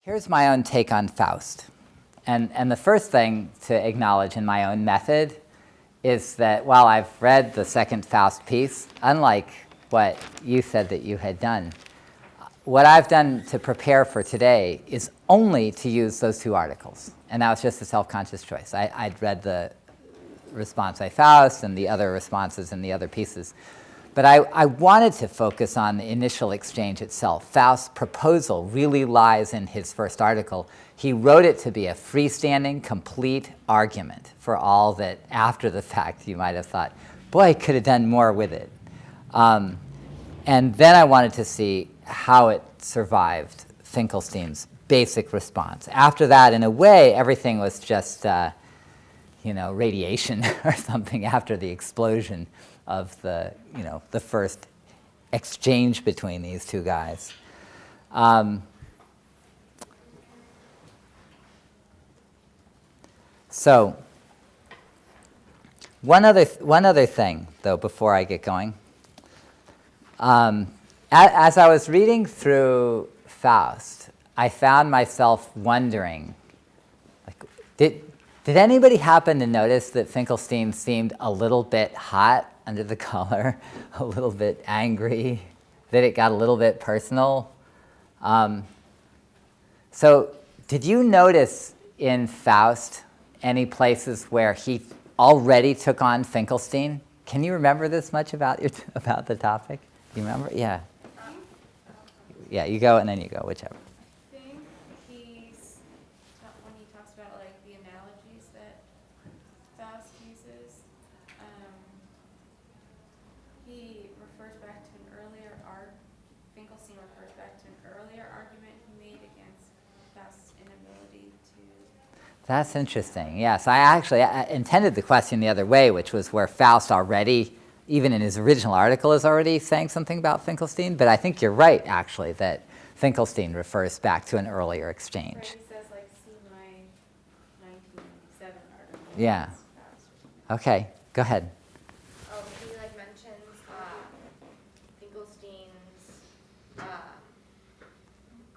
Here's my own take on Faust. And the first thing to acknowledge in my own method is that while I've read the second Faust piece, unlike what you said that you had done, what I've done to prepare for today is only to use those two articles. And that was just a self-conscious choice. I'd read the response by Faust and the other responses in the other pieces. But I wanted to focus on the initial exchange itself. Faust's proposal really lies in his first article. He wrote it to be a freestanding, complete argument for all that after the fact you might have thought, boy, I could have done more with it. And then I wanted to see how it survived Finkelstein's basic response. After that, in a way, everything was just radiation or something after the explosion of the first exchange between these two guys. So one other thing, though, before I get going. As I was reading through Faust, I found myself wondering, did anybody happen to notice that Finkelstein seemed a little bit hot under the collar, a little bit angry, that it got a little bit personal? So did you notice in Faust any places where he already took on Finkelstein? Can you remember this much about the topic? Do you remember? Yeah. Yeah, you go and then you go, whichever. I think when he talks about like the analogies that Faust uses, he refers back to Finkelstein refers back to an earlier argument he made against Faust's inability to. That's interesting. Yes, I intended the question the other way, which was where Faust already, even in his original article, is already saying something about Finkelstein. But I think you're right, actually, that Finkelstein refers back to an earlier exchange. Right, he says, like, see my 1997 article. Yeah. Okay, go ahead. He mentions Finkelstein's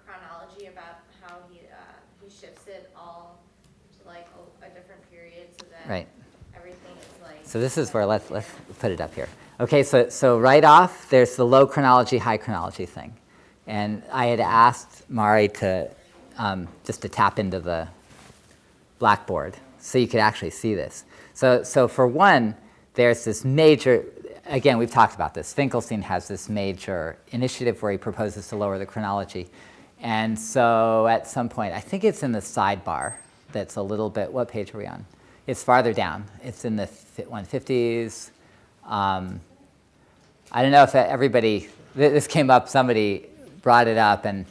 chronology about how he shifts it all to a different period so that Right. everything is So this is where let's put it up here. Okay, so right off there's the low chronology, high chronology thing, and I had asked Mari to just to tap into the blackboard so you could actually see this. So for one, there's this major. Again, we've talked about this. Finkelstein has this major initiative where he proposes to lower the chronology, and so at some point, I think it's in the sidebar. That's a little bit. What page are we on? It's farther down. It's in the 150s. I don't know if everybody, this came up, somebody brought it up, and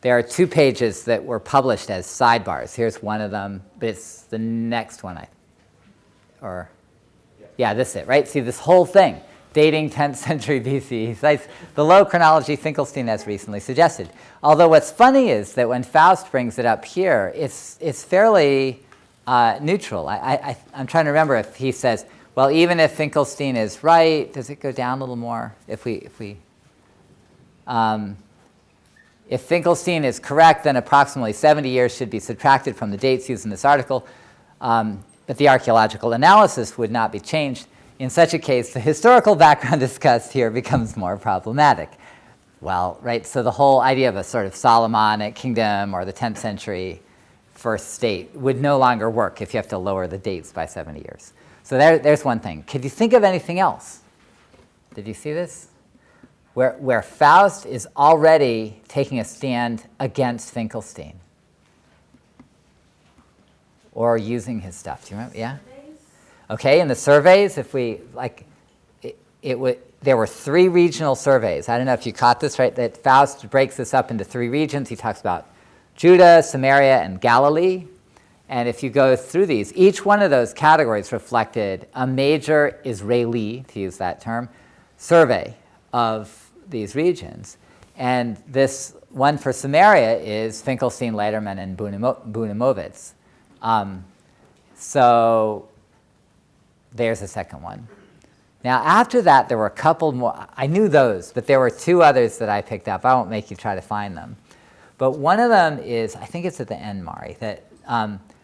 there are two pages that were published as sidebars. Here's one of them, but it's the next one, this is it, right? See, this whole thing, dating 10th century BC, he cites the low chronology Finkelstein has recently suggested. Although what's funny is that when Faust brings it up here, it's fairly neutral. I'm trying to remember if he says, well, even if Finkelstein is right, does it go down a little more? If Finkelstein is correct, then approximately 70 years should be subtracted from the dates used in this article, but the archaeological analysis would not be changed. In such a case, the historical background discussed here becomes more problematic. Well, right, so the whole idea of a sort of Solomonic kingdom or the 10th century first state would no longer work if you have to lower the dates by 70 years. So there's one thing. Could you think of anything else? Did you see this? Where Faust is already taking a stand against Finkelstein or using his stuff. Do you remember? Yeah? Okay, in the surveys, if we, there were 3 regional surveys. I don't know if you caught this, right? That Faust breaks this up into 3 regions. He talks about Judah, Samaria, and Galilee. And if you go through these, each one of those categories reflected a major Israeli, to use that term, survey of these regions. And this one for Samaria is Finkelstein, Lederman, and Bunamovitz. So there's a second one. Now, after that, there were a couple more. I knew those, but there were 2 others that I picked up. I won't make you try to find them. But one of them is, I think it's at the end, Mari, that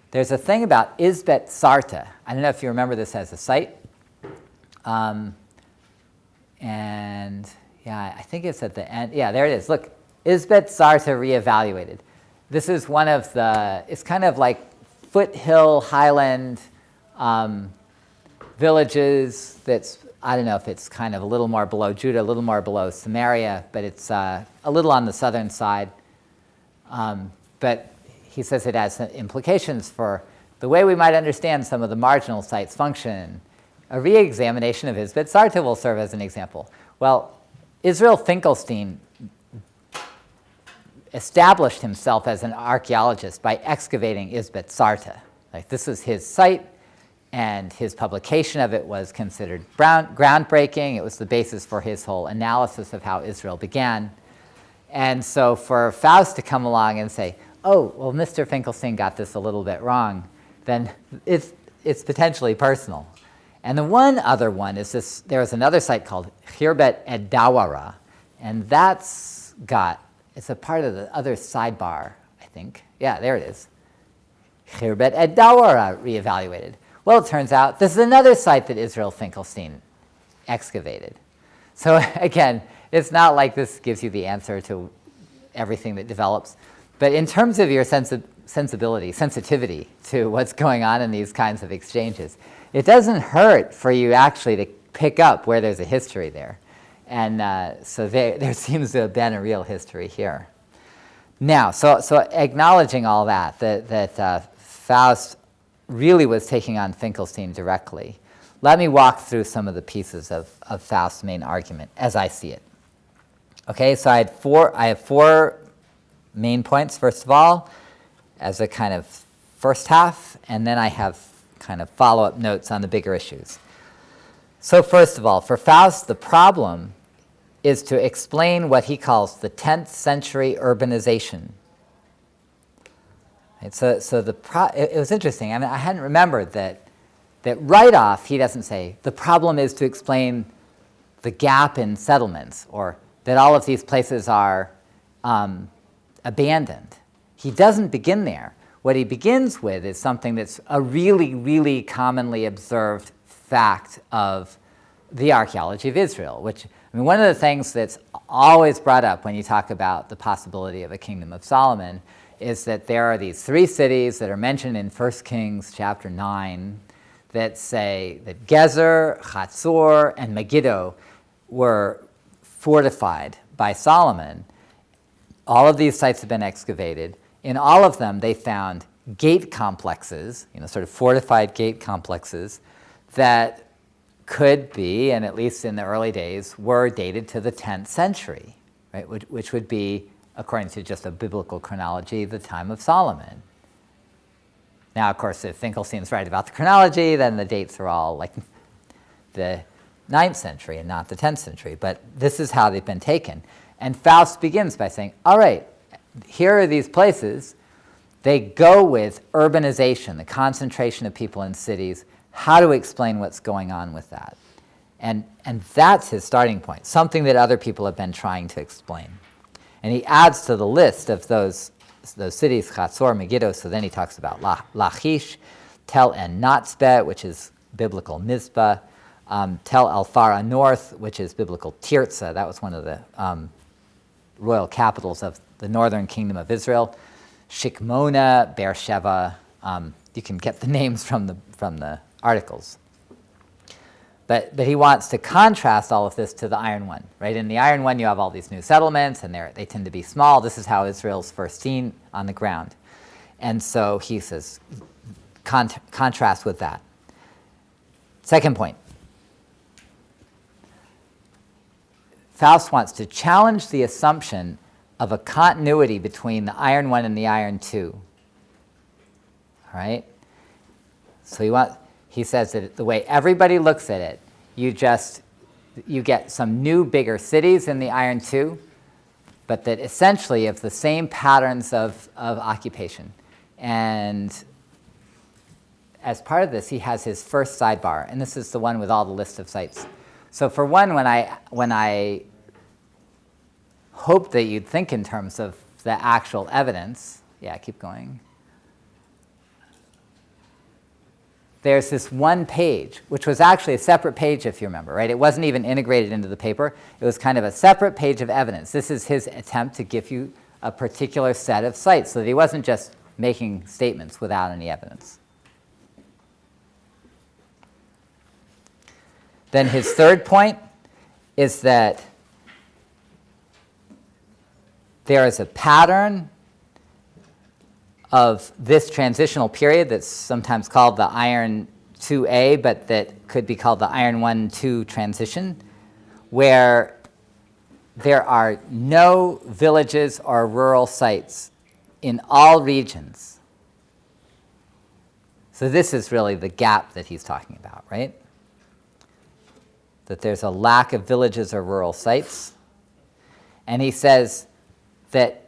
there's a thing about Isbet Sarta. I don't know if you remember this as a site. And yeah, I think it's at the end. Yeah, there it is. Look, Isbet Sarta reevaluated. This is one of the, it's kind of like foothill highland villages that's, I don't know if it's kind of a little more below Judah, a little more below Samaria, but it's a little on the southern side. But he says it has implications for the way we might understand some of the marginal sites function. A re-examination of Isbet Sarta will serve as an example. Well, Israel Finkelstein established himself as an archaeologist by excavating Isbet Sarta. Like, this is his site, and his publication of it was considered groundbreaking. It was the basis for his whole analysis of how Israel began. And so for Faust to come along and say, oh, well, Mr. Finkelstein got this a little bit wrong, then it's potentially personal. And the one other one is this, there was another site called Khirbet Ed Dawara, and that's got, it's a part of the other sidebar, I think. Yeah, there it is. Khirbet Ed Dawara reevaluated. Well, it turns out this is another site that Israel Finkelstein excavated. So again, it's not like this gives you the answer to everything that develops. But in terms of your sensitivity to what's going on in these kinds of exchanges, it doesn't hurt for you actually to pick up where there's a history there. And so there seems to have been a real history here. Now, so acknowledging all that Faust really was taking on Finkelstein directly, let me walk through some of the pieces of Faust's main argument as I see it. Okay, so I have four main points, first of all, as a kind of first half, and then I have kind of follow-up notes on the bigger issues. So first of all, for Faust, the problem is to explain what he calls the 10th century urbanization. Right, so it was interesting. I mean, I hadn't remembered that right off he doesn't say the problem is to explain the gap in settlements or that all of these places are abandoned. He doesn't begin there. What he begins with is something that's a really, really commonly observed fact of the archaeology of Israel, which, I mean, one of the things that's always brought up when you talk about the possibility of a kingdom of Solomon is that there are these three cities that are mentioned in 1 Kings chapter 9 that say that Gezer, Chatzor, and Megiddo were fortified by Solomon. All of these sites have been excavated. In all of them, they found gate complexes, sort of fortified gate complexes that could be, and at least in the early days, were dated to the 10th century, right? Which would be, according to just a biblical chronology, the time of Solomon. Now, of course, if Finkelstein's right about the chronology, then the dates are all like the 9th century and not the 10th century. But this is how they've been taken. And Faust begins by saying, all right, here are these places. They go with urbanization, the concentration of people in cities. How to explain what's going on with that? And that's his starting point, something that other people have been trying to explain. And he adds to the list of those cities, Chatzor, Megiddo, so then he talks about Lachish, Tel and Natzbet, which is biblical Mizpah, Tel El Farah North, which is biblical Tirzah. That was one of the royal capitals of the northern kingdom of Israel. Shikmona, Beersheba. You can get the names from the articles. But he wants to contrast all of this to the Iron One, right? In the Iron One, you have all these new settlements, and they tend to be small. This is how Israel's first seen on the ground. And so he says, contrast with that. Second point. Faust wants to challenge the assumption of a continuity between the Iron One and the Iron Two. All right? So he says that the way everybody looks at it, you get some new, bigger cities in the Iron Two, but that essentially have the same patterns of occupation. And as part of this, he has his first sidebar, and this is the one with all the list of sites. So for one, when I hope that you'd think in terms of the actual evidence, yeah, keep going. There's this one page, which was actually a separate page, if you remember, right? It wasn't even integrated into the paper. It was kind of a separate page of evidence. This is his attempt to give you a particular set of sites so that he wasn't just making statements without any evidence. Then his third point is that there is a pattern of this transitional period that's sometimes called the Iron 2A, but that could be called the Iron 1-2 transition, where there are no villages or rural sites in all regions. So this is really the gap that he's talking about, right? That there's a lack of villages or rural sites. And he says that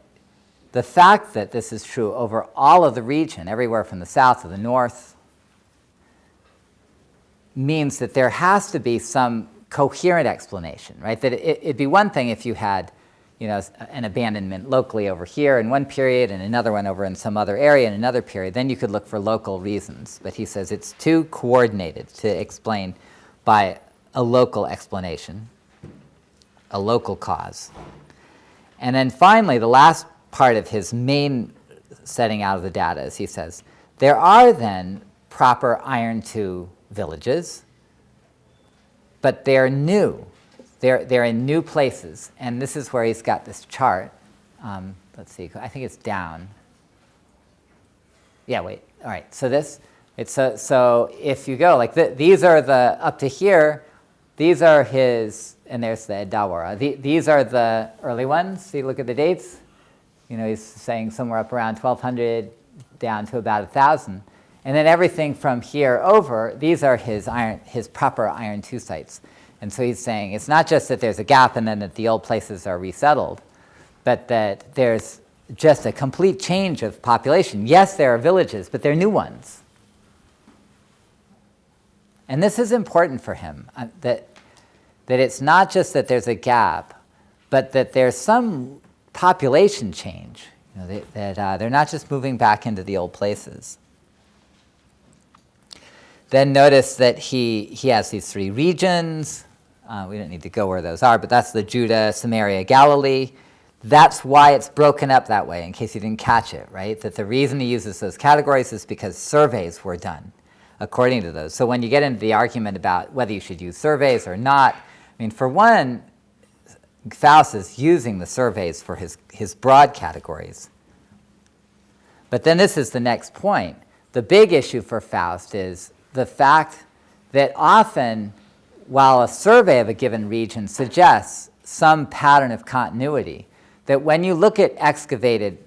the fact that this is true over all of the region, everywhere from the south to the north, means that there has to be some coherent explanation, right? That it'd be one thing if you had, an abandonment locally over here in one period and another one over in some other area in another period. Then you could look for local reasons. But he says it's too coordinated to explain by a local explanation, a local cause. And then finally, the last part of his main setting out of the data is he says, there are then proper Iron 2 villages, but they're new. They're in new places. And this is where he's got this chart. Let's see, I think it's down. Yeah, wait, all right, so so if you go, like these are the, up to here, these are his, and there's the Dawara. These are the early ones. See, look at the dates. He's saying somewhere up around 1200 down to about 1000. And then everything from here over, these are his proper Iron 2 sites. And so he's saying it's not just that there's a gap and then that the old places are resettled, but that there's just a complete change of population. Yes, there are villages, but they're new ones. And this is important for him, that it's not just that there's a gap, but that there's some population change, that they're not just moving back into the old places. Then notice that he has these three regions. We don't need to go where those are, but that's the Judah, Samaria, Galilee. That's why it's broken up that way, in case you didn't catch it, right? That the reason he uses those categories is because surveys were done according to those. So when you get into the argument about whether you should use surveys or not, for one, Faust is using the surveys for his broad categories. But then this is the next point. The big issue for Faust is the fact that often, while a survey of a given region suggests some pattern of continuity, that when you look at excavated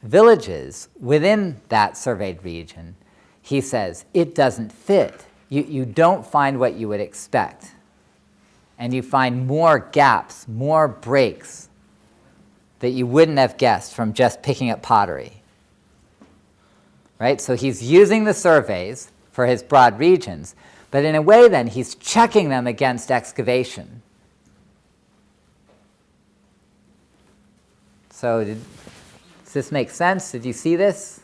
villages within that surveyed region, he says, it doesn't fit. You don't find what you would expect. And you find more gaps, more breaks that you wouldn't have guessed from just picking up pottery. Right? So he's using the surveys for his broad regions, but in a way then he's checking them against excavation. So does this make sense? Did you see this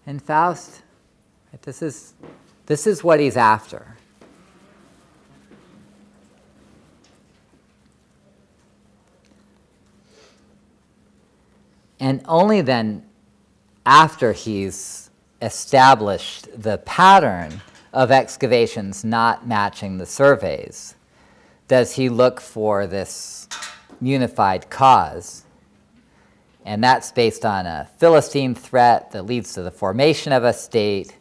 in Faust? This is what he's after. And only then, after he's established the pattern of excavations not matching the surveys, does he look for this unified cause. And that's based on a Philistine threat that leads to the formation of a state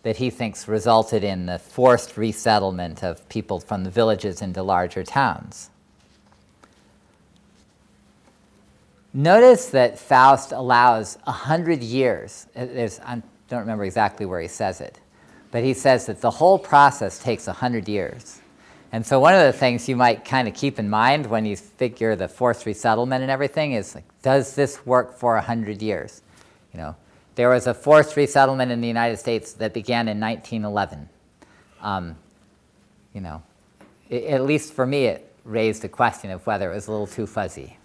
that he thinks resulted in the forced resettlement of people from the villages into larger towns. Notice that Faust allows 100 years. I don't remember exactly where he says it, but he says that the whole process takes 100 years. And so one of the things you might kind of keep in mind when you figure the forced resettlement and everything is, like, does this work for 100 years? There was a forced resettlement in the United States that began in 1911. At least for me, it raised a question of whether it was a little too fuzzy.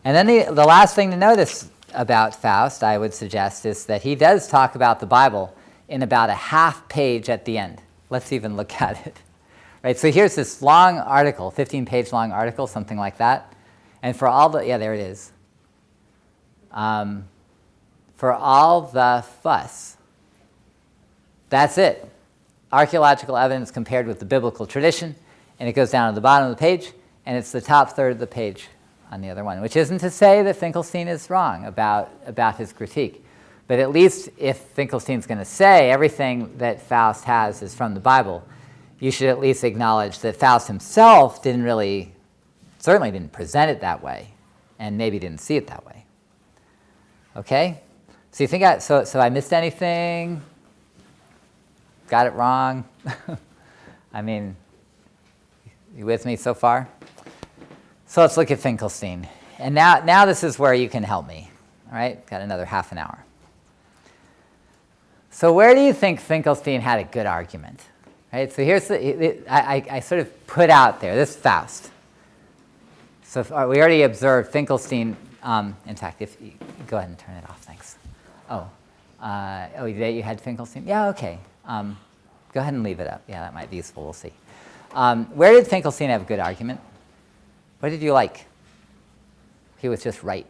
And then the last thing to notice about Faust, I would suggest, is that he does talk about the Bible in about a half page at the end. Let's even look at it. Right, so here's this long article, 15-page long article, something like that. And for all the, yeah, there it is. For all the fuss. That's it. Archaeological evidence compared with the biblical tradition. And it goes down to the bottom of the page, and it's the top third of the page on the other one, which isn't to say that Finkelstein is wrong about his critique. But at least if Finkelstein's going to say everything that Faust has is from the Bible, you should at least acknowledge that Faust himself certainly didn't present it that way, and maybe didn't see it that way. Okay? So you think so I missed anything? Got it wrong? I mean, you with me so far? So let's look at Finkelstein. And now this is where you can help me. All right? Got another half an hour. So where do you think Finkelstein had a good argument? Right? So here's I sort of put out there, this Faust. So we already observed Finkelstein. In fact, if you go ahead and turn it off, thanks. You had Finkelstein? Yeah, okay. Go ahead and leave it up. Yeah, that might be useful. We'll see. Where did Finkelstein have a good argument? What did you like? He was just right.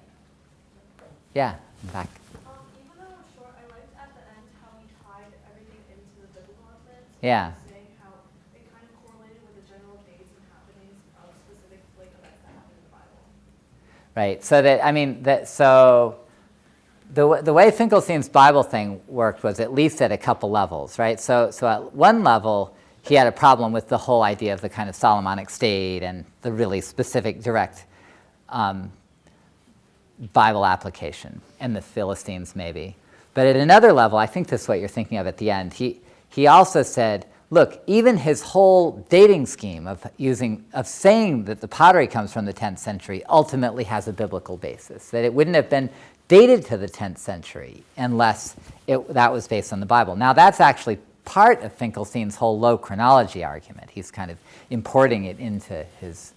Yeah, in fact. Even though it was short, I liked at the end how he tied everything into the biblical evidence. Yeah. Saying how it kind of correlated with the general dates and happenings of specific events that happened in the Bible. Right. So the way Finkelstein's Bible thing worked was at least at a couple levels, right? So at one level, he had a problem with the whole idea of the kind of Solomonic state and the really specific, direct Bible application, and the Philistines maybe. But at another level, I think this is what you're thinking of at the end, he also said, look, even his whole dating scheme of saying that the pottery comes from the 10th century ultimately has a biblical basis, that it wouldn't have been dated to the 10th century unless that was based on the Bible. Now that's actually part of Finkelstein's whole low chronology argument. He's kind of importing it into his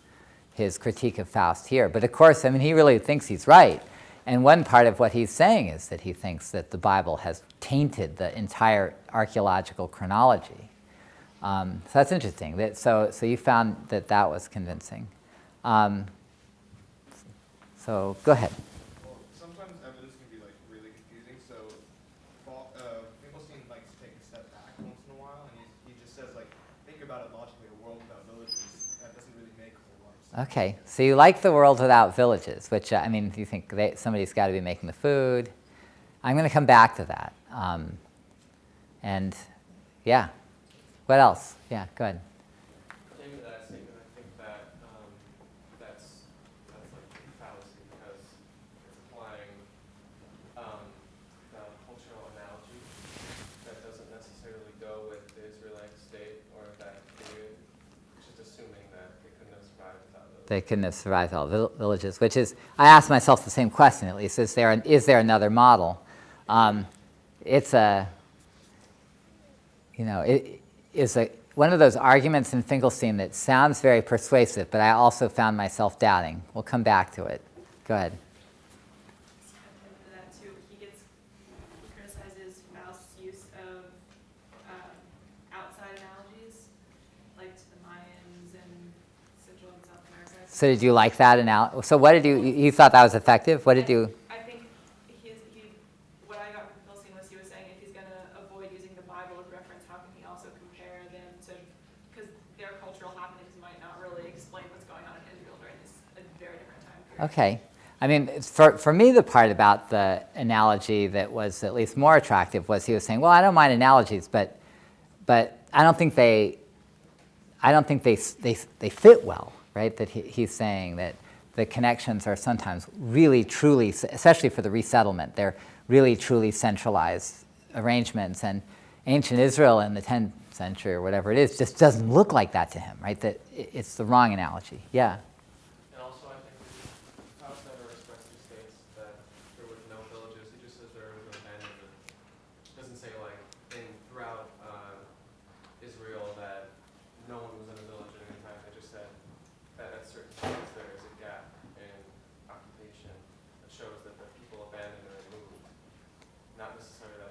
critique of Faust here. But of course, I mean, he really thinks he's right. And one part of what he's saying is that he thinks that the Bible has tainted the entire archaeological chronology. So that's interesting. So you found that was convincing. So go ahead. Well, sometimes evidence can be really confusing. So Finkelstein likes to take a step back once in a while, and he just says think about it logically. A world without villages, that doesn't really make a whole lot of sense. Okay, so you like the world without villages, which I mean, you think somebody's got to be making the food. I'm going to come back to that. And yeah. What else? Yeah, go ahead. Pertaining to that statement, I think that that's like a fallacy because it's applying the cultural analogy that doesn't necessarily go with the Israelite state or that period. It's just assuming that they couldn't have survived without villages. They couldn't have survived without villages, which is, I asked myself the same question at least, is there another model? Is one of those arguments in Finkelstein that sounds very persuasive, but I also found myself doubting. We'll come back to it. Go ahead. That too, he criticizes Faust's use of outside analogies, like to the Mayans and Central and South America. So did you like that analogy? So what did you thought that was effective? What did you? I think what I got from Finkelstein was he was saying if he's going to avoid using the Bible as reference, how can he also compare them to, because their cultural happenings might not really explain what's going on in Israel during this a very different time period. Okay. I mean, for me, the part about the analogy that was at least more attractive was he was saying, well, I don't mind analogies, but I don't think they fit well, right? That he's saying that the connections are sometimes really, truly, especially for the resettlement, they're really, truly centralized arrangements. And ancient Israel in the 10th century or whatever it is just doesn't look like that to him, right? That it's the wrong analogy. Yeah. And also, I think Faust never expressly states that there were no villages. He just says there was no abandonment. It doesn't say throughout Israel that no one was in a village at any time. It just said that at certain points there is a gap in occupation not necessarily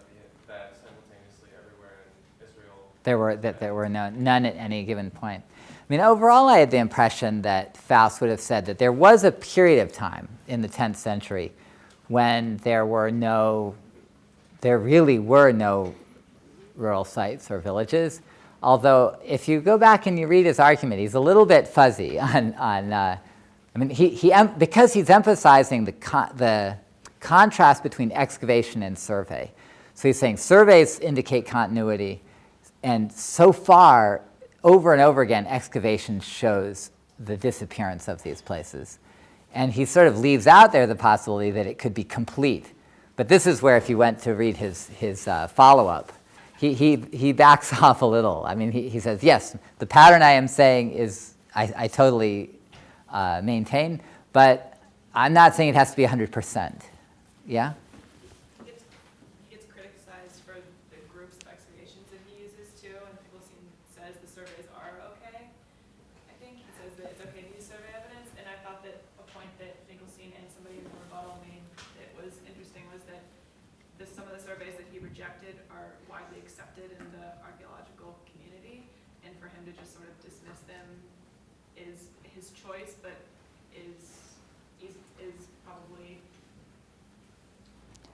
that simultaneously everywhere in Israel. There were none at any given point. I mean, overall, I had the impression that Faust would have said that there was a period of time in the 10th century when there really were no rural sites or villages. Although, if you go back and you read his argument, he's a little bit fuzzy because he's emphasizing the contrast between excavation and survey. So he's saying surveys indicate continuity, and so far, over and over again, excavation shows the disappearance of these places. And he sort of leaves out there the possibility that it could be complete. But this is where, if you went to read his follow-up, he backs off a little. I mean, he says, yes, the pattern I am saying is I totally maintain, but I'm not saying it has to be 100%. Yeah? It's criticized for the groups of excavations that he uses too, and Finkelstein says the surveys are okay. I think he says that it's okay to use survey evidence, and I thought that a point that Finkelstein and somebody in the rebuttal made that was interesting was that some of the surveys that he rejected are widely accepted in the archaeological community, and for him to just sort of dismiss them is his choice, but is probably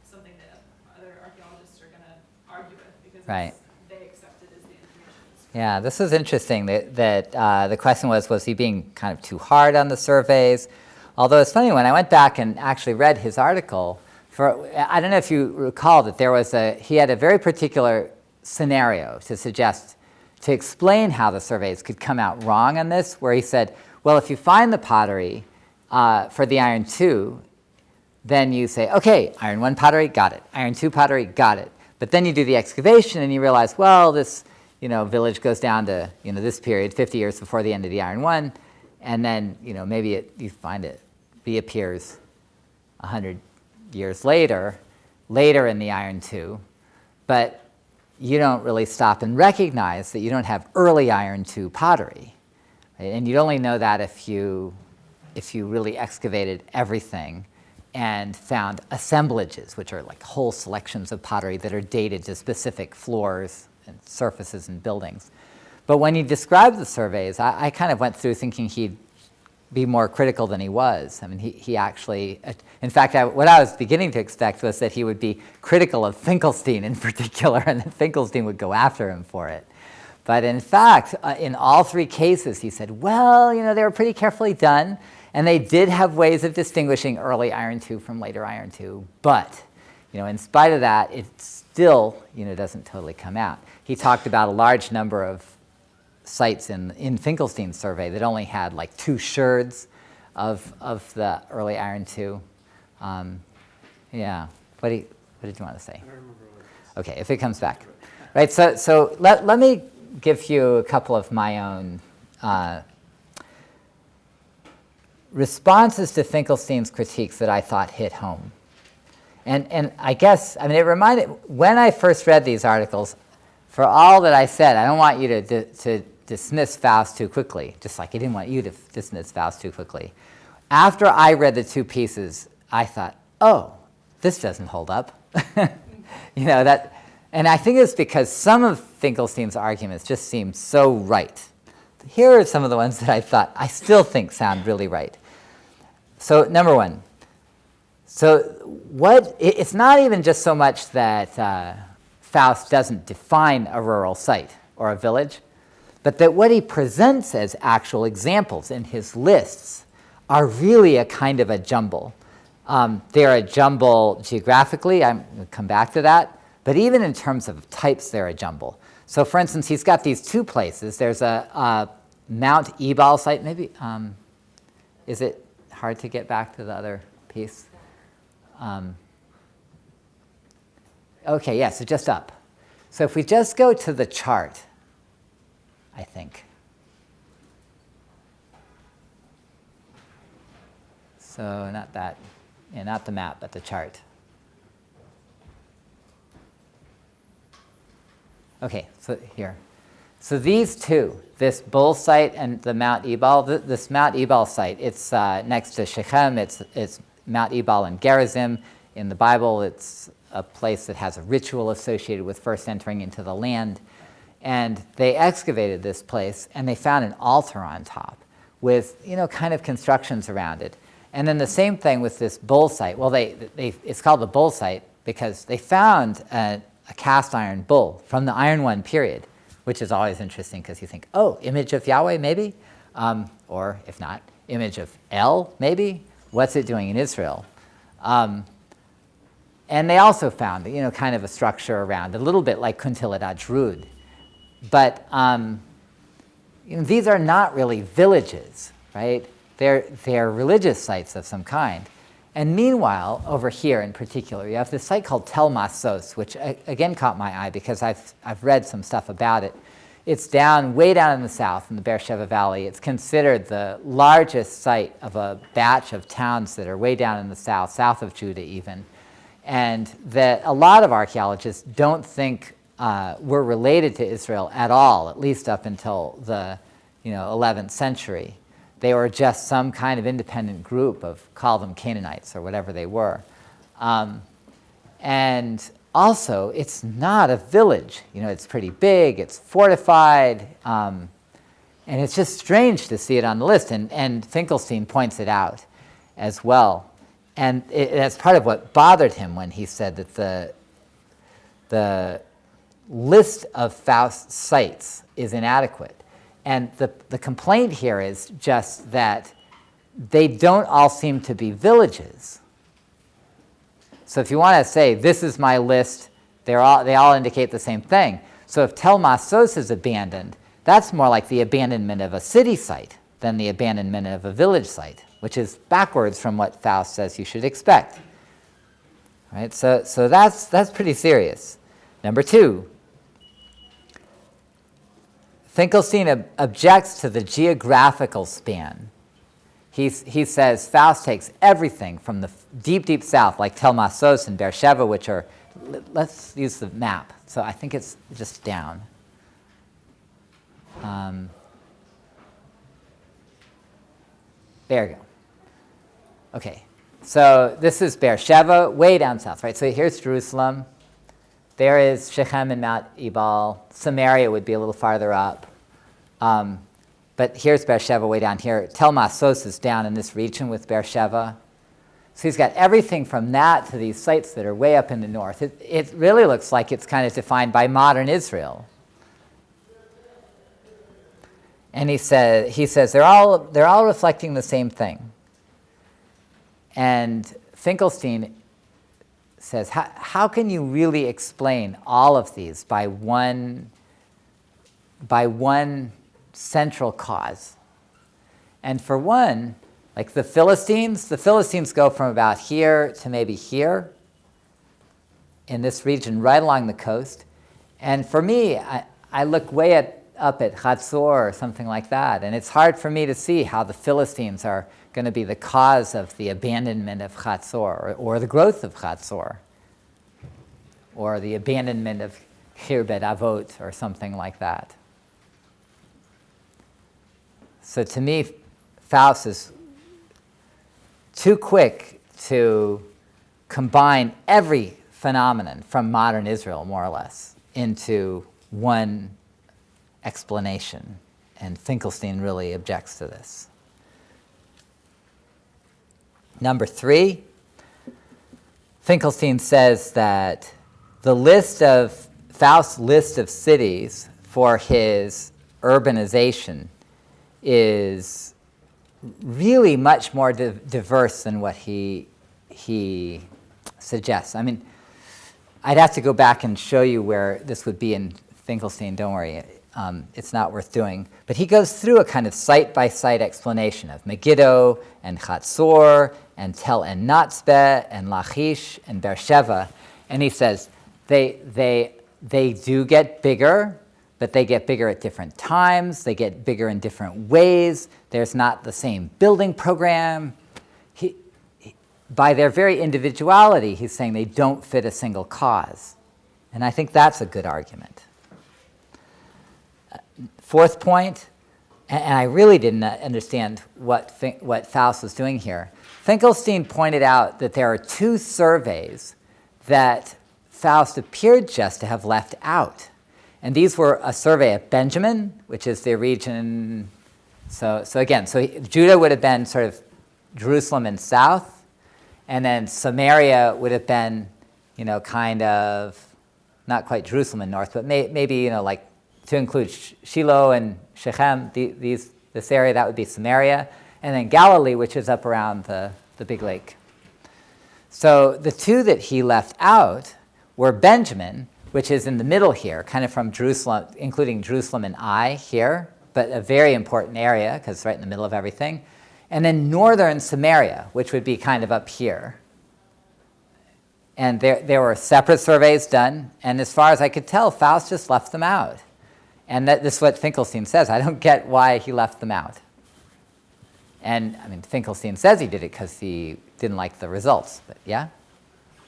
something that other archaeologists are going to argue with because Right. they accept it as the information. Yeah, this is interesting that the question was he being kind of too hard on the surveys? Although it's funny, when I went back and actually read his article, I don't know if you recall that he had a very particular scenario to explain how the surveys could come out wrong on this, where he said, well, if you find the pottery for the iron 2, then you say, okay, iron 1 pottery, got it. Iron 2 pottery, got it. But then you do the excavation and you realize, well, this village goes down to this period, 50 years before the end of the iron 1, and then maybe you find it reappears 100 years later in the iron 2, but you don't really stop and recognize that you don't have early iron 2 pottery. Right? And you'd only know that if you really excavated everything and found assemblages, which are like whole selections of pottery that are dated to specific floors and surfaces and buildings. But when he described the surveys, I kind of went through thinking he'd be more critical than he was. I mean, he actually, in fact, what I was beginning to expect was that he would be critical of Finkelstein in particular, and that Finkelstein would go after him for it. But in fact, in all 3 cases, he said, well, they were pretty carefully done, and they did have ways of distinguishing early iron 2 from later iron 2, but in spite of that, it still doesn't totally come out. He talked about a large number of sites in Finkelstein's survey that only had like 2 sherds of the early iron 2. Yeah, what did you want to say? I don't remember what Okay, if it comes back. Right, so let me give you a couple of my own responses to Finkelstein's critiques that I thought hit home. And I guess, it reminded, when I first read these articles, for all that I said, I don't want you to dismiss Faust too quickly, just like I didn't want you to dismiss Faust too quickly. After I read the 2 pieces, I thought, oh, this doesn't hold up. And I think it's because some of Finkelstein's arguments just seem so right. Here are some of the ones that I still think sound really right. So number 1, it's not even just so much that Faust doesn't define a rural site or a village, but that what he presents as actual examples in his lists are really a kind of a jumble. They're a jumble geographically, I'm going to come back to that, but even in terms of types, they're a jumble. So for instance, he's got these 2 places. There's a Mount Ebal site, maybe, is it hard to get back to the other piece? Okay, yeah, so just up. So if we just go to the chart, I think. So not that, not the map, but the chart. Okay, so here. So these 2, this Bull site and the Mount Ebal, this Mount Ebal site, it's next to Shechem, it's Mount Ebal in Gerizim, in the Bible. It's a place that has a ritual associated with first entering into the land. And they excavated this place, and they found an altar on top with, kind of constructions around it. And then the same thing with this bull site. Well, it's called the bull site because they found a cast iron bull from the Iron One period, which is always interesting because you think, oh, image of Yahweh, maybe? Or if not, image of El, maybe? What's it doing in Israel? And they also found, kind of a structure around, a little bit like Kuntilat Ajrud. But these are not really villages, right? They're religious sites of some kind. And meanwhile, over here in particular, you have this site called Tel Masos, which again caught my eye because I've read some stuff about it. It's way down in the south, in the Beersheba Valley. It's considered the largest site of a batch of towns that are way down in the south of Judah even. And that a lot of archaeologists don't think were related to Israel at all, at least up until the 11th century. They were just some kind of independent group call them Canaanites or whatever they were. And also, it's not a village. It's pretty big, it's fortified, and it's just strange to see it on the list. And Finkelstein points it out as well. And that's part of what bothered him when he said that the list of Faust sites is inadequate. And the complaint here is just that they don't all seem to be villages. So if you want to say, this is my list, they all indicate the same thing. So if Tel Masos is abandoned, that's more like the abandonment of a city site than the abandonment of a village site, which is backwards from what Faust says you should expect. Right? So that's pretty serious. Number 2, Finkelstein objects to the geographical span. He says Faust takes everything from the deep, deep south, like Tel Masos and Beersheba, which are, let's use the map. So I think it's just down. There you go. Okay, so this is Beersheba, way down south, right? So here's Jerusalem. There is Shechem and Mount Ebal. Samaria would be a little farther up. But here's Beersheba way down here. Tel Masos is down in this region with Beersheba. So he's got everything from that to these sites that are way up in the north. It really looks like it's kind of defined by modern Israel. And he says they're all reflecting the same thing. And Finkelstein says, how can you really explain all of these by one central cause? And for one, like the Philistines go from about here to maybe here in this region right along the coast. And for me, I look way up at Chatzor or something like that, and it's hard for me to see how the Philistines are going to be the cause of the abandonment of Chatzor or the growth of Chatzor or the abandonment of Hir Bet Avot or something like that. So to me, Faust is too quick to combine every phenomenon from modern Israel, more or less, into one explanation. And Finkelstein really objects to this. Number 3, Finkelstein says that Faust's list of cities for his urbanization is really much more diverse than what he suggests. I mean, I'd have to go back and show you where this would be in Finkelstein. Don't worry, it's not worth doing. But he goes through a kind of site-by-site explanation of Megiddo and Chatzor and Tel and Natzbeh and Lachish and Beersheba, and he says they do get bigger, but they get bigger at different times. They get bigger in different ways. There's not the same building program. By their very individuality, he's saying they don't fit a single cause. And I think that's a good argument. 4th point, and I really didn't understand what Faust was doing here. Finkelstein pointed out that there are two surveys that Faust appeared just to have left out. And these were a survey of Benjamin, which is the region, so Judah would have been sort of Jerusalem in south, and then Samaria would have been, kind of, not quite Jerusalem in north, but maybe, like to include Shiloh and Shechem, this area, that would be Samaria, and then Galilee, which is up around the big lake. So the two that he left out were Benjamin, which is in the middle here, kind of from Jerusalem, including Jerusalem and Ai here, but a very important area because it's right in the middle of everything. And then northern Samaria, which would be kind of up here. And there were separate surveys done, and as far as I could tell, Faust just left them out. And this is what Finkelstein says. I don't get why he left them out. And, Finkelstein says he did it because he didn't like the results, but yeah?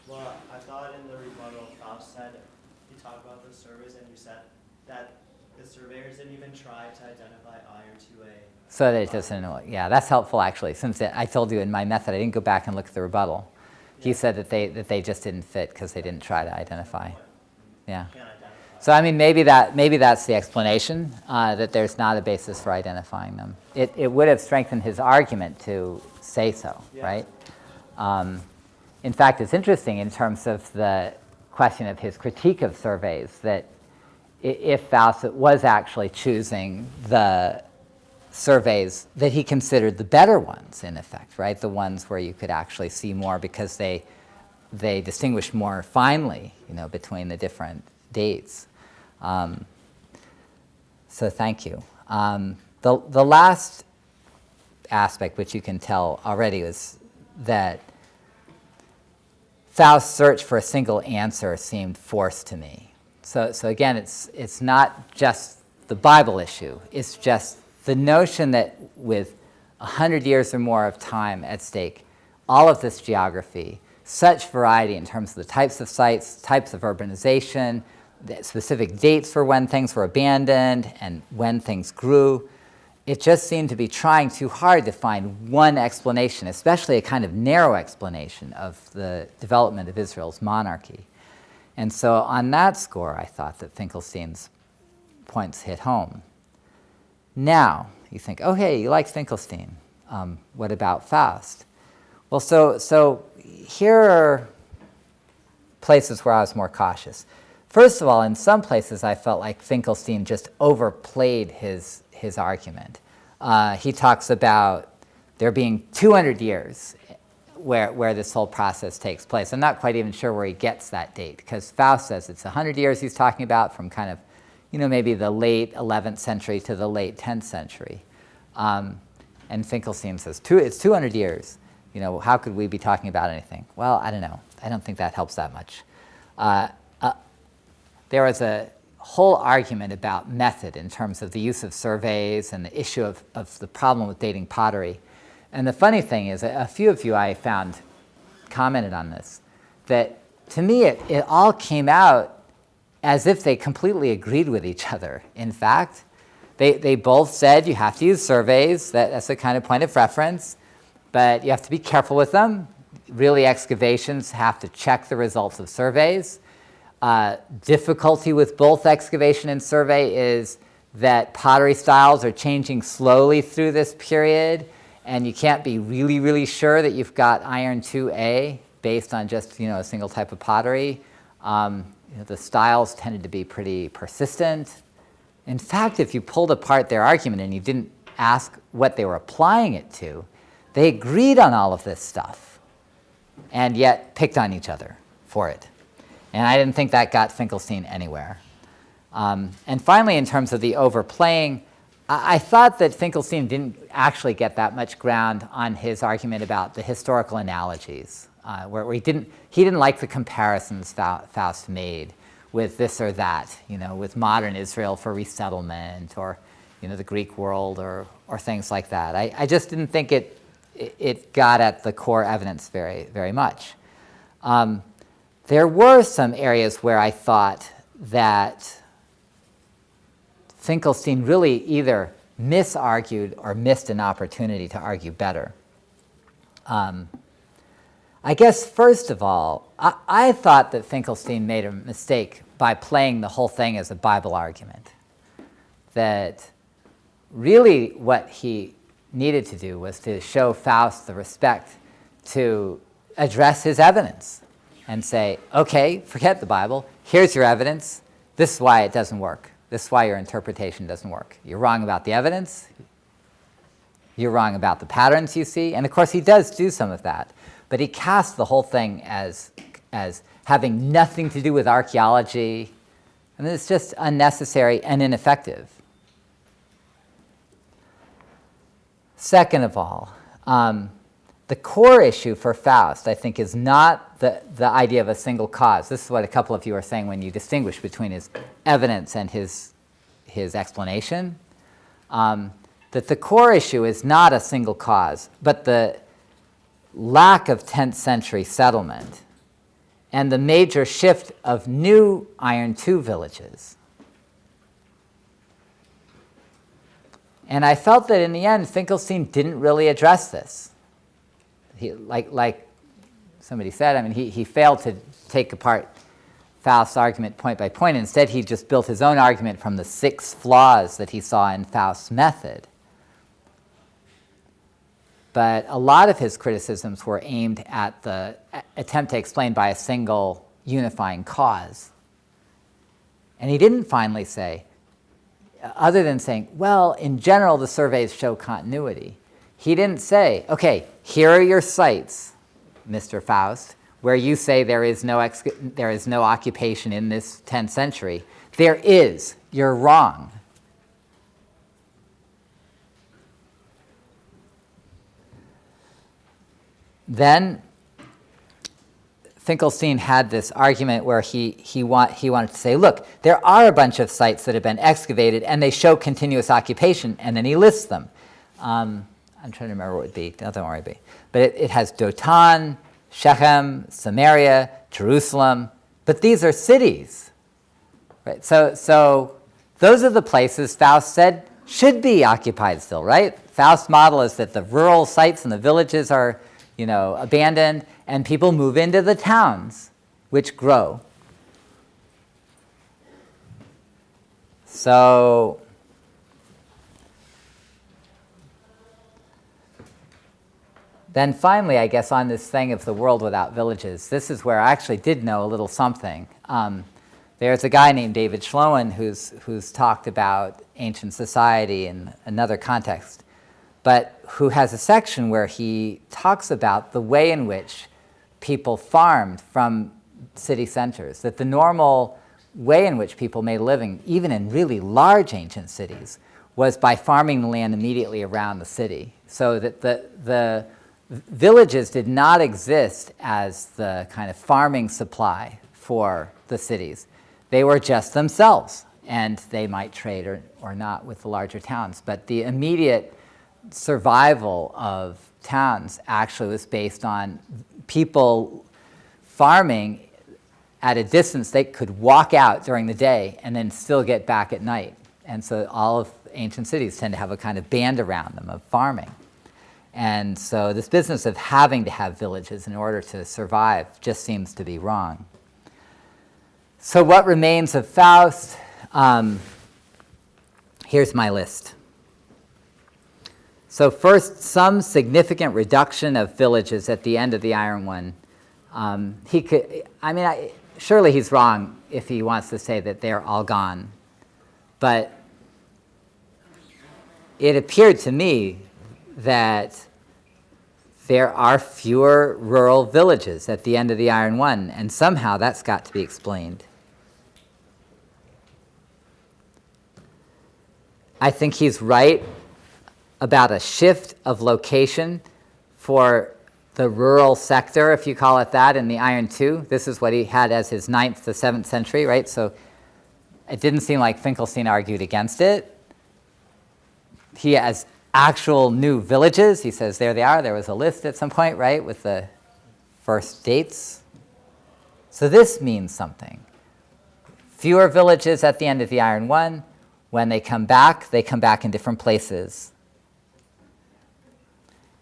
Well, I thought in the rebuttal, Faust said, you talked about the surveys, and you said that the surveyors didn't even try to identify iron 2A. So that it doesn't know. Yeah, that's helpful, actually, since I told you in my method, I didn't go back and look at the rebuttal. Yeah. He said that they just didn't fit because they didn't try to identify. Yeah. So maybe that's the explanation, that there's not a basis for identifying them. It would have strengthened his argument to say so, yeah. Right? In fact, it's interesting in terms of the question of his critique of surveys that if Faust was actually choosing the surveys that he considered the better ones, in effect, right? The ones where you could actually see more because they distinguish more finely, between the different dates. So thank you. The last aspect, which you can tell already, is that Faust's search for a single answer seemed forced to me. So again, it's not just the Bible issue. It's just the notion that with 100 years or more of time at stake, all of this geography, such variety in terms of the types of sites, types of urbanization, the specific dates for when things were abandoned and when things grew, it just seemed to be trying too hard to find one explanation, especially a kind of narrow explanation of the development of Israel's monarchy. And so on that score, I thought that Finkelstein's points hit home. Now, you think, oh, hey, you like Finkelstein. What about Faust? Well, so here are places where I was more cautious. First of all, in some places, I felt like Finkelstein just overplayed his argument. He talks about there being 200 years where this whole process takes place. I'm not quite even sure where he gets that date, because Faust says it's 100 years he's talking about, from kind of, maybe the late 11th century to the late 10th century. And Finkelstein says, it's 200 years. How could we be talking about anything? Well, I don't know. I don't think that helps that much. There was a whole argument about method in terms of the use of surveys and the issue of the problem with dating pottery. And the funny thing is, a few of you I found commented on this, that to me it all came out as if they completely agreed with each other. In fact, they both said you have to use surveys, that's the kind of point of reference, but you have to be careful with them. Really, excavations have to check the results of surveys. Difficulty with both excavation and survey is that pottery styles are changing slowly through this period, and you can't be really, really sure that you've got iron 2A based on just a single type of pottery. The styles tended to be pretty persistent. In fact, if you pulled apart their argument and you didn't ask what they were applying it to, they agreed on all of this stuff and yet picked on each other for it. And I didn't think that got Finkelstein anywhere. And finally, in terms of the overplaying, I thought that Finkelstein didn't actually get that much ground on his argument about the historical analogies, where he didn't like the comparisons Faust made with this or that, with modern Israel for resettlement, or the Greek world, or things like that. I just didn't think it got at the core evidence very, very much. There were some areas where I thought that Finkelstein really either misargued or missed an opportunity to argue better. I guess, first of all, I thought that Finkelstein made a mistake by playing the whole thing as a Bible argument. That really what he needed to do was to show Faust the respect to address his evidence and say, okay, forget the Bible, here's your evidence, this is why it doesn't work, this is why your interpretation doesn't work. You're wrong about the evidence, you're wrong about the patterns you see, and of course he does do some of that, but he casts the whole thing as having nothing to do with archaeology, and it's just unnecessary and ineffective. Second of all, the core issue for Faust, I think, is not the idea of a single cause. This is what a couple of you are saying when you distinguish between his evidence and his explanation. That the core issue is not a single cause, but the lack of 10th century settlement and the major shift of new Iron II villages. And I felt that in the end, Finkelstein didn't really address this. Like somebody said, I mean, he failed to take apart Faust's argument point by point. Instead, he just built his own argument from the 6 flaws that he saw in Faust's method. But a lot of his criticisms were aimed at the attempt to explain by a single unifying cause. And he didn't finally say, other than saying, well, in general, the surveys show continuity. He didn't say, okay, here are your sites, Mr. Faust, where you say there is no occupation in this 10th century. There is. You're wrong. Then Finkelstein had this argument where he wanted to say, look, there are a bunch of sites that have been excavated and they show continuous occupation, and then he lists them. I'm trying to remember what it would be. Don't worry, be. But it has Dotan, Shechem, Samaria, Jerusalem, but these are cities. Right? So those are the places Faust said should be occupied still, right? Faust's model is that the rural sites and the villages are abandoned, and people move into the towns, which grow. So then finally, I guess, on this thing of the world without villages, this is where I actually did know a little something. There's a guy named David Schloen who's talked about ancient society in another context, but who has a section where he talks about the way in which people farmed from city centers, that the normal way in which people made a living, even in really large ancient cities, was by farming the land immediately around the city, so that the villages did not exist as the kind of farming supply for the cities. They were just themselves, and they might trade or not with the larger towns, but the immediate survival of towns actually was based on people farming at a distance they could walk out during the day and then still get back at night. And so all of ancient cities tend to have a kind of band around them of farming. And so this business of having to have villages in order to survive just seems to be wrong. So what remains of Faust? Here's my list. So first, some significant reduction of villages at the end of the Iron One. Surely he's wrong if he wants to say that they're all gone. But it appeared to me that there are fewer rural villages at the end of the Iron One, and somehow that's got to be explained. I think he's right about a shift of location for the rural sector, if you call it that, in the Iron II. This is what he had as his 9th to 7th century, right? So it didn't seem like Finkelstein argued against it. He has actual new villages. He says, there they are. There was a list at some point, right, with the first dates. So this means something. Fewer villages at the end of the Iron One, when they come back in different places.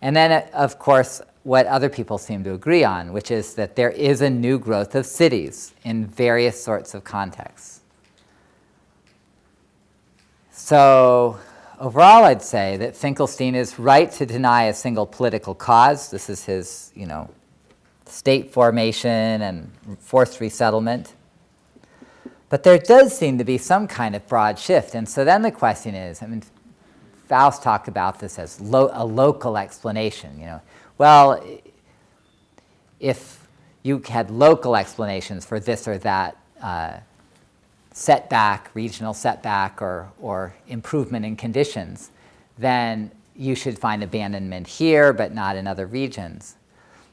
And then, of course, what other people seem to agree on, which is that there is a new growth of cities in various sorts of contexts. So overall, I'd say that Finkelstein is right to deny a single political cause. This is his, state formation and forced resettlement. But there does seem to be some kind of broad shift. And so then the question is, Faust talked about this as a local explanation. Well, if you had local explanations for this or that setback, regional setback, or improvement in conditions, then you should find abandonment here, but not in other regions.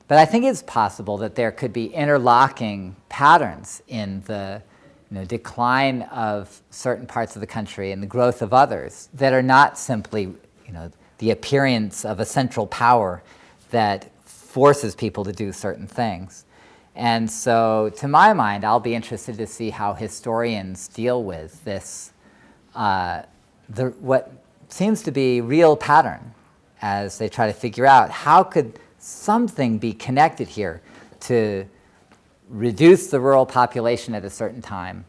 But I think it's possible that there could be interlocking patterns in the decline of certain parts of the country and the growth of others that are not simply the appearance of a central power that forces people to do certain things. And so, to my mind, I'll be interested to see how historians deal with this, what seems to be real pattern, as they try to figure out how could something be connected here to reduce the rural population at a certain time,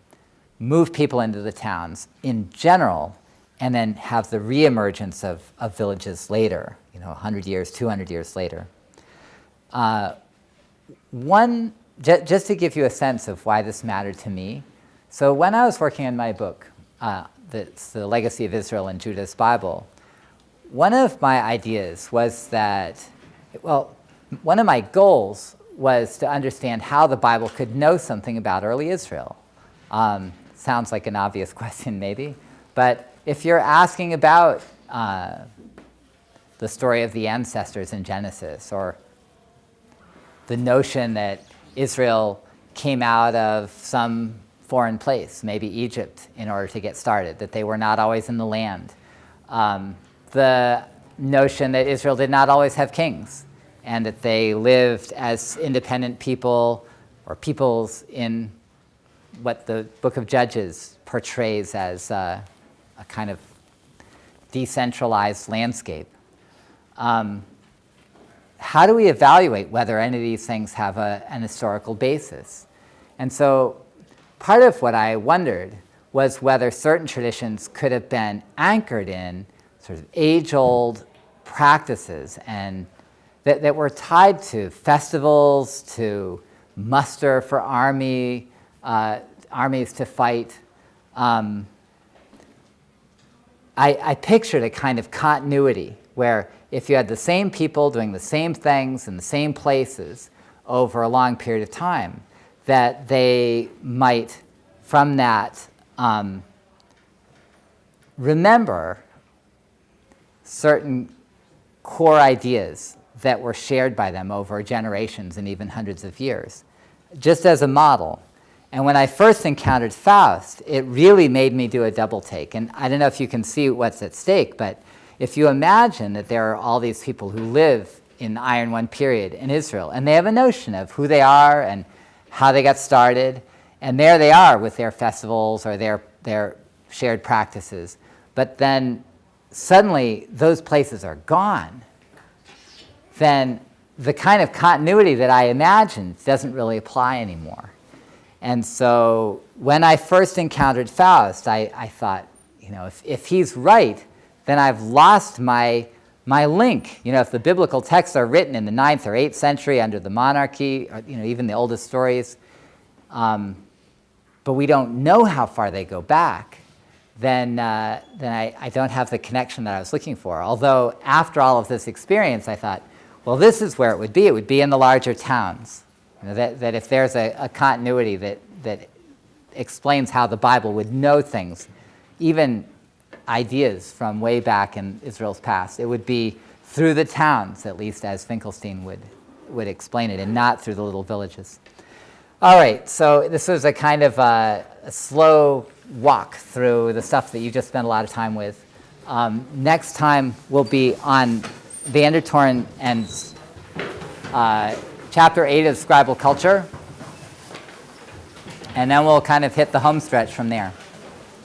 move people into the towns in general, and then have the reemergence of villages later, 100 years, 200 years later. Just to give you a sense of why this mattered to me, so when I was working on my book, that's The Legacy of Israel in Judah's Bible, one of my ideas was that, one of my goals was to understand how the Bible could know something about early Israel. Sounds like an obvious question, maybe, but if you're asking about the story of the ancestors in Genesis, or the notion that Israel came out of some foreign place, maybe Egypt, in order to get started, that they were not always in the land, the notion that Israel did not always have kings, and that they lived as independent people or peoples in what the book of Judges portrays as a kind of decentralized landscape. How do we evaluate whether any of these things have an historical basis? And so part of what I wondered was whether certain traditions could have been anchored in sort of age-old practices and that were tied to festivals, to muster for armies to fight. I pictured a kind of continuity where if you had the same people doing the same things in the same places over a long period of time, that they might, from that, remember certain core ideas that were shared by them over generations and even hundreds of years, just as a model. And when I first encountered Faust, it really made me do a double take. And I don't know if you can see what's at stake, but if you imagine that there are all these people who live in the Iron One period in Israel, and they have a notion of who they are and how they got started, and there they are with their festivals or their shared practices, but then suddenly those places are gone, then the kind of continuity that I imagined doesn't really apply anymore. And so when I first encountered Faust, I thought, if he's right, then I've lost my link. If the biblical texts are written in the 9th or 8th century under the monarchy, or, even the oldest stories, but we don't know how far they go back, then I don't have the connection that I was looking for. Although after all of this experience, I thought, well, this is where it would be. It would be in the larger towns. That if there's a continuity that explains how the Bible would know things, even ideas from way back in Israel's past, it would be through the towns, at least as Finkelstein would explain it, and not through the little villages. All right, so this was a kind of a slow walk through the stuff that you just spent a lot of time with. Next time we'll be on Van der Toorn and Chapter 8 of Scribal Culture, and then we'll kind of hit the home stretch from there.